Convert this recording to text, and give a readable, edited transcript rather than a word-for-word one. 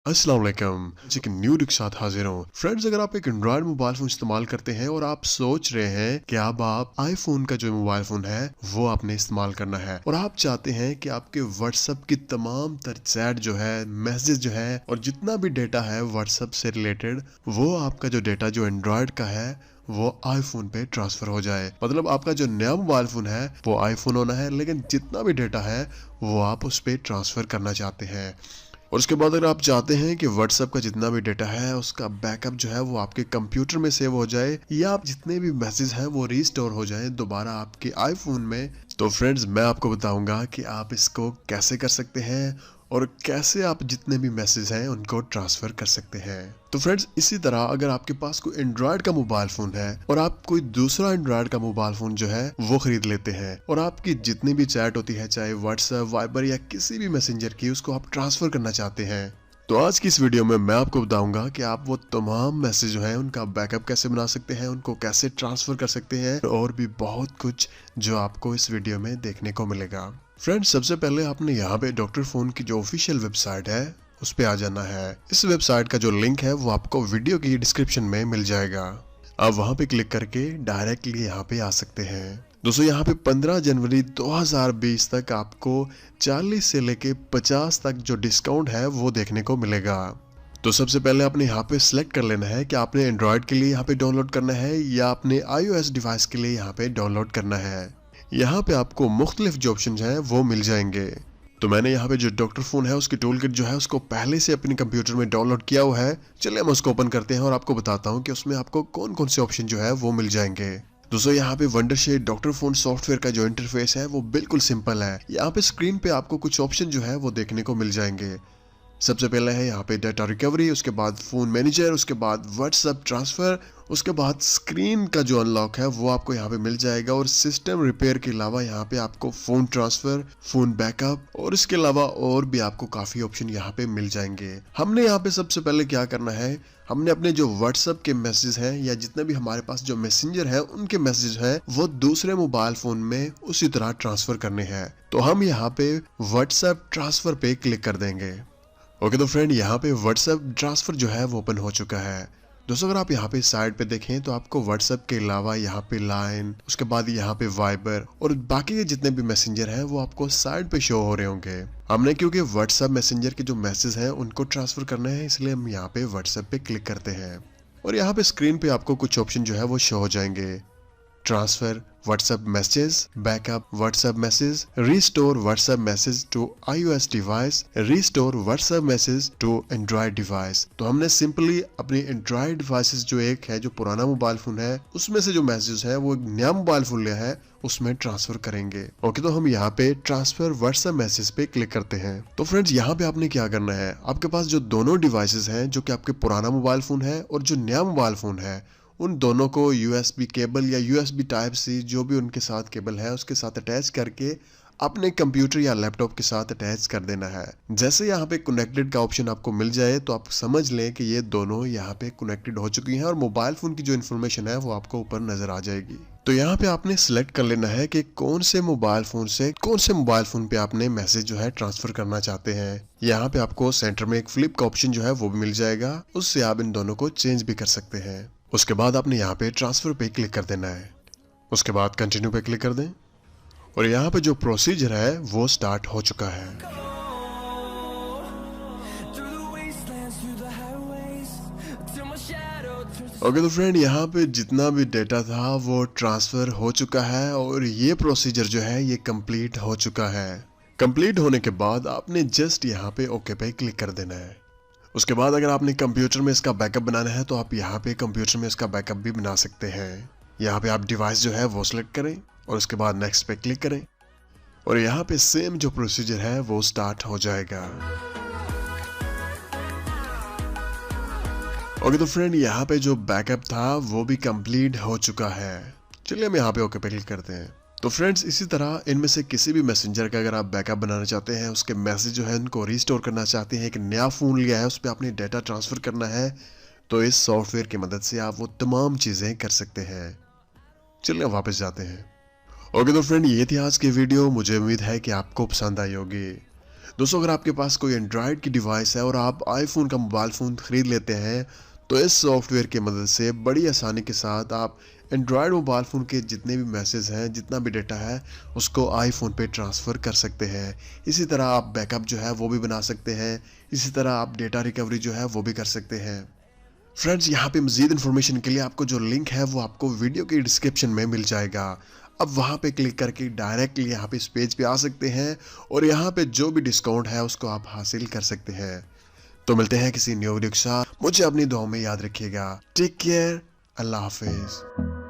अस्सलाम वालेकुम। एक न्यू वीडियो के साथ हाजिर हूँ। फ्रेंड्स, अगर आप एक एंड्रॉयड मोबाइल फ़ोन इस्तेमाल करते हैं और आप सोच रहे हैं कि अब आप आईफोन का जो मोबाइल फ़ोन है वो आपने इस्तेमाल करना है और आप चाहते हैं कि आपके व्हाट्सएप की तमाम तर चैट जो है, मैसेज जो है और जितना भी डेटा है व्हाट्सएप से रिलेटेड, वो आपका जो डेटा जो एंड्रॉयड का है वो आईफोन पे ट्रांसफर हो जाए। मतलब आपका जो नया मोबाइल फ़ोन है वो आईफोन होना है, लेकिन जितना भी डेटा है वो आप उस पर ट्रांसफ़र करना चाहते हैं। और उसके बाद अगर आप चाहते हैं कि व्हाट्सएप का जितना भी डेटा है उसका बैकअप जो है वो आपके कंप्यूटर में सेव हो जाए या आप जितने भी मैसेज हैं वो रीस्टोर हो जाए दोबारा आपके आईफोन में, तो फ्रेंड्स मैं आपको बताऊंगा कि आप इसको कैसे कर सकते हैं और कैसे आप जितने भी मैसेज हैं उनको ट्रांसफर कर सकते हैं। तो फ्रेंड्स, इसी तरह अगर आपके पास कोई एंड्रॉयड का मोबाइल फोन है और आप कोई दूसरा एंड्रॉयड का मोबाइल फोन जो है वो खरीद लेते हैं और आपकी जितनी भी चैट होती है, चाहे व्हाट्सएप, वाइबर या किसी भी मैसेंजर की, उसको आप ट्रांसफर करना चाहते हैं, तो आज की इस वीडियो में मैं आपको बताऊंगा कि आप वो तमाम मैसेज जो है उनका बैकअप कैसे बना सकते हैं, उनको कैसे ट्रांसफर कर सकते हैं और भी बहुत कुछ जो आपको इस वीडियो में देखने को मिलेगा। फ्रेंड्स, सबसे पहले आपने यहाँ पे डॉक्टर फोन की जो ऑफिशियल वेबसाइट है उस पे आ जाना है। इस वेबसाइट का जो लिंक है वो आपको वीडियो की डिस्क्रिप्शन में मिल जाएगा। आप वहाँ पे क्लिक करके डायरेक्टली यहाँ पे आ सकते हैं। दोस्तों, यहाँ पे 15 जनवरी 2020 तक आपको 40 से लेके 50 तक जो डिस्काउंट है वो देखने को मिलेगा। तो सबसे पहले आपने यहाँ पे सिलेक्ट कर लेना है कि आपने एंड्रॉयड के लिए यहाँ पे डाउनलोड करना है या आपने iOS डिवाइस के लिए यहाँ पे डाउनलोड करना है। यहाँ पे आपको मुख्तलिफ जो ऑप्शन हैं वो मिल जाएंगे। तो मैंने यहाँ पे जो डॉक्टर फोन है उसकी टूल किट जो है उसको पहले से अपने कंप्यूटर में डाउनलोड किया हुआ है। चलिए हम उसको ओपन करते हैं और आपको बताता हूँ कि उसमें आपको कौन कौन से ऑप्शन जो है वो मिल जाएंगे। दोस्तों, यहाँ पे वंडरशेड डॉक्टर फोन सॉफ्टवेयर का जो इंटरफेस है वो बिल्कुल सिंपल है। यहाँ पे स्क्रीन पे आपको कुछ ऑप्शन जो है वो देखने को मिल जाएंगे। सबसे पहले है यहाँ पे डाटा रिकवरी, उसके बाद फोन मैनेजर, उसके बाद व्हाट्सएप ट्रांसफर, उसके बाद स्क्रीन का जो अनलॉक है वो आपको यहाँ पे मिल जाएगा और सिस्टम रिपेयर के अलावा यहाँ पे आपको फोन ट्रांसफर, फोन बैकअप और इसके अलावा और भी आपको काफी ऑप्शन यहाँ पे मिल जाएंगे। हमने यहाँ पे सबसे पहले क्या करना है, हमने अपने जो व्हाट्सएप के मैसेज हैं या जितने भी हमारे पास जो मैसेंजर है उनके मैसेज हैं वो दूसरे मोबाइल फोन में उसी तरह ट्रांसफर करने हैं। तो हम यहाँ पे व्हाट्सएप ट्रांसफर पे क्लिक कर देंगे। ओके, तो फ्रेंड यहाँ पे व्हाट्सएप ट्रांसफर जो है वो ओपन हो चुका है। दोस्तों, अगर आप यहाँ पे साइड पे देखें तो आपको व्हाट्सएप के अलावा यहाँ पे लाइन, उसके बाद यहाँ पे वाइबर और बाकी के जितने भी मैसेंजर हैं वो आपको साइड पे शो हो रहे होंगे। हमने क्योंकि व्हाट्सएप मैसेंजर के जो मैसेज हैं उनको ट्रांसफर करने हैं, इसलिए हम यहाँ पे व्हाट्सएप पे क्लिक करते हैं और यहाँ पे स्क्रीन पे आपको कुछ ऑप्शन जो है वो शो हो जाएंगे। Transfer WhatsApp message, backup WhatsApp message, restore WhatsApp message to iOS device, restore WhatsApp message to Android device. तो हमने सिंपली अपनी एंड्रॉयड डिवाइसेस जो एक है, जो पुराना मोबाइल फोन है, उसमें से जो मैसेज है वो एक नया मोबाइल फोन लिया है उसमें ट्रांसफर करेंगे। ओके, तो हम यहाँ पे ट्रांसफर व्हाट्सएप मैसेज पे क्लिक करते हैं। तो फ्रेंड्स, यहाँ पे आपने क्या करना है, आपके पास जो दोनों डिवाइसेस हैं, जो कि आपके पुराना मोबाइल फोन है और जो नया मोबाइल फोन है, उन दोनों को USB केबल या USB टाइप सी जो भी उनके साथ केबल है उसके साथ अटैच करके अपने कंप्यूटर या लैपटॉप के साथ अटैच कर देना है। जैसे यहाँ पे कनेक्टेड का ऑप्शन आपको मिल जाए तो आप समझ लें कि ये दोनों यहाँ पे कनेक्टेड हो चुकी हैं और मोबाइल फोन की जो इन्फॉर्मेशन है वो आपको ऊपर नजर आ जाएगी। तो यहाँ पे आपने सिलेक्ट कर लेना है कि कौन से मोबाइल फोन पे आपने मैसेज जो है ट्रांसफर करना चाहते हैं। यहाँ पे आपको सेंटर में एक फ्लिप का ऑप्शन जो है वो भी मिल जाएगा, उससे आप इन दोनों को चेंज भी कर सकते हैं। उसके बाद आपने यहाँ पे ट्रांसफर पे क्लिक कर देना है, उसके बाद कंटिन्यू पे क्लिक कर दें और यहाँ पे जो प्रोसीजर है वो स्टार्ट हो चुका है। ओके, तो फ्रेंड यहाँ पे जितना भी डेटा था वो ट्रांसफर हो चुका है और ये प्रोसीजर जो है ये कंप्लीट हो चुका है। कंप्लीट होने के बाद आपने जस्ट यहाँ पे ओके पे क्लिक कर देना है। उसके बाद अगर आपने कंप्यूटर में इसका बैकअप बनाना है तो आप यहाँ पे कंप्यूटर में इसका बैकअप भी बना सकते हैं। यहाँ पे आप डिवाइस जो है वो सिलेक्ट करें और उसके बाद नेक्स्ट पे क्लिक करें और यहाँ पे सेम जो प्रोसीजर है वो स्टार्ट हो जाएगा। ओके, तो फ्रेंड यहाँ पे जो बैकअप था वो भी कंप्लीट हो चुका है। चलिए हम यहाँ पे ओके पे क्लिक करते हैं। तो फ्रेंड्स, इसी तरह इनमें से किसी भी मैसेंजर का अगर आप बैकअप बनाना चाहते हैं, उसके मैसेज जो है उनको रिस्टोर करना चाहते हैं, एक नया फ़ोन लिया है उस पर आपने डाटा ट्रांसफ़र करना है, तो इस सॉफ्टवेयर की मदद से आप वो तमाम चीज़ें कर सकते हैं। चलिए वापस जाते हैं। ओके, तो फ्रेंड ये थी आज की वीडियो। मुझे उम्मीद है कि आपको पसंद आई होगी। दोस्तों अगर आपके पास कोई एंड्रॉयड की डिवाइस है और आप आईफोन का मोबाइल फ़ोन ख़रीद लेते हैं तो इस सॉफ्टवेयर की मदद से बड़ी आसानी के साथ आप एंड्रॉयड मोबाइल फ़ोन के जितने भी मैसेज हैं, जितना भी डेटा है, उसको आईफोन पे ट्रांसफ़र कर सकते हैं। इसी तरह आप बैकअप जो है वो भी बना सकते हैं। इसी तरह आप डेटा रिकवरी जो है वो भी कर सकते हैं। फ्रेंड्स, यहाँ पे मज़ीद इन्फॉर्मेशन के लिए आपको जो लिंक है वो आपको वीडियो के डिस्क्रिप्शन में मिल जाएगा। अब वहाँ पे क्लिक करके डायरेक्टली यहाँ पे इस पेज पे आ सकते हैं और यहाँ पे जो भी डिस्काउंट है उसको आप हासिल कर सकते हैं। तो मिलते हैं किसी न्यू वीडियो के साथ। मुझे अपनी दुआओं में याद रखिएगा। Take care. अल्लाह हाफिज।